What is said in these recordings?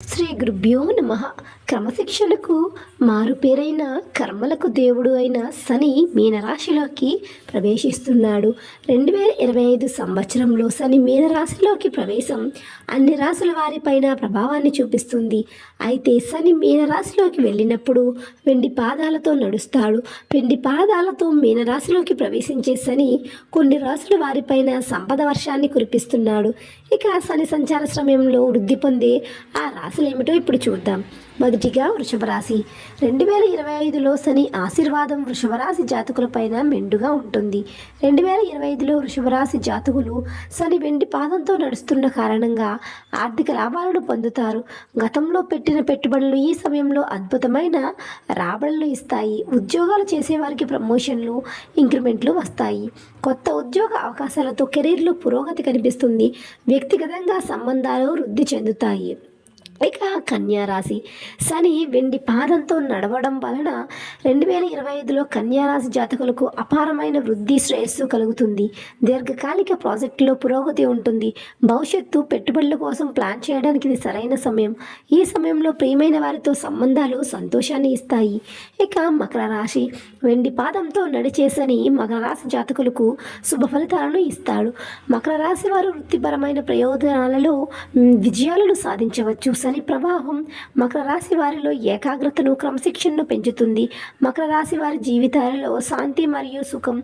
శ్రీ గురుభ్యో నమ. క్రమశిక్షణకు మారుపేరైన కర్మలకు దేవుడు అయిన శని మీనరాశిలోకి ప్రవేశిస్తున్నాడు. 2025 సంవత్సరంలో శని మీనరాశిలోకి ప్రవేశం అన్ని రాశుల వారిపైన ప్రభావాన్ని చూపిస్తుంది. అయితే శని మీనరాశిలోకి వెళ్ళినప్పుడు వెండి పాదాలతో నడుస్తాడు. వెండి పాదాలతో మీనరాశిలోకి ప్రవేశించే శని కొన్ని రాశుల వారిపైన సంపద వర్షాన్ని కురిపిస్తున్నాడు. ఇక శని సంచార సమయంలో వృద్ధి పొందే ఆ రాశులు ఏమిటో ఇప్పుడు చూద్దాం. మొదటిగా వృషభ రాశి. 2025లో శని ఆశీర్వాదం వృషభ రాశి జాతకులపైన మెండుగా ఉంటుంది. 2025లో వృషభ రాశి జాతకులు శని వెండి పాదంతో నడుస్తున్న కారణంగా ఆర్థిక లాభాలను పొందుతారు. గతంలో పెట్టిన పెట్టుబడులు ఈ సమయంలో అద్భుతమైన రాబడులు ఇస్తాయి. ఉద్యోగాలు చేసేవారికి ప్రమోషన్లు, ఇంక్రిమెంట్లు వస్తాయి. కొత్త ఉద్యోగ అవకాశాలతో కెరీర్లో పురోగతి కనిపిస్తుంది. వ్యక్తిగతంగా సంబంధాలు వృద్ధి చెందుతాయి. ఇక కన్యా రాశి. శని వెండి పాదంతో నడవడం వలన 2025లో కన్యా రాశి జాతకులకు అపారమైన వృద్ధి, శ్రేయస్సు కలుగుతుంది. దీర్ఘకాలిక ప్రాజెక్టులో పురోగతి ఉంటుంది. భవిష్యత్తు పెట్టుబడుల కోసం ప్లాన్ చేయడానికి ఇది సరైన సమయం. ఈ సమయంలో ప్రియమైన వారితో సంబంధాలు సంతోషాన్ని ఇస్తాయి. ఇక మకర రాశి. వెండి పాదంతో నడిచే శని మకర రాశి జాతకులకు శుభ ఫలితాలను ఇస్తాడు. మకర రాశి వారు వృత్తిపరమైన ప్రయోజనాలలో విజయాలను సాధించవచ్చు. శని ప్రభావం మకర రాశి వారిలో ఏకాగ్రతను, క్రమశిక్షణను పెంచుతుంది. మకర రాశి వారి జీవితాలలో శాంతి మరియు సుఖం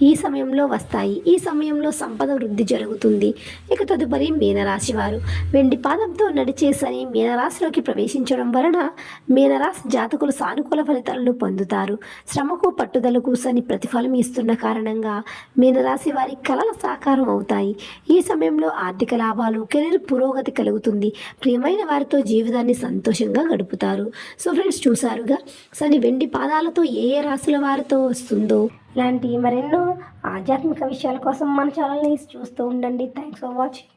ఈ సమయంలో వస్తాయి. ఈ సమయంలో సంపద వృద్ధి జరుగుతుంది. ఇక తదుపరి మీనరాశి వారు. వెండి పాదంతో నడిచే శని మీనరాశిలోకి ప్రవేశించడం వలన మీనరాశి జాతకులు సానుకూల ఫలితాలను పొందుతారు. శ్రమకు, పట్టుదలకు శని ప్రతిఫలం ఇస్తున్న కారణంగా మీనరాశి వారి కలలు సాకారం అవుతాయి. ఈ సమయంలో ఆర్థిక లాభాలు, కెరీర్ పురోగతి కలుగుతుంది. ప్రియమైన వారితో జీవితాన్ని సంతోషంగా గడుపుతారు. సో ఫ్రెండ్స్, చూసారుగా శని వెండి పాదాలతో ఏ ఏ రాశుల వారితో వస్తుందో. ఇలాంటి మరెన్నో ఆధ్యాత్మిక విషయాల కోసం మన ఛానల్ని చూస్తూ ఉండండి. Thanks for watching.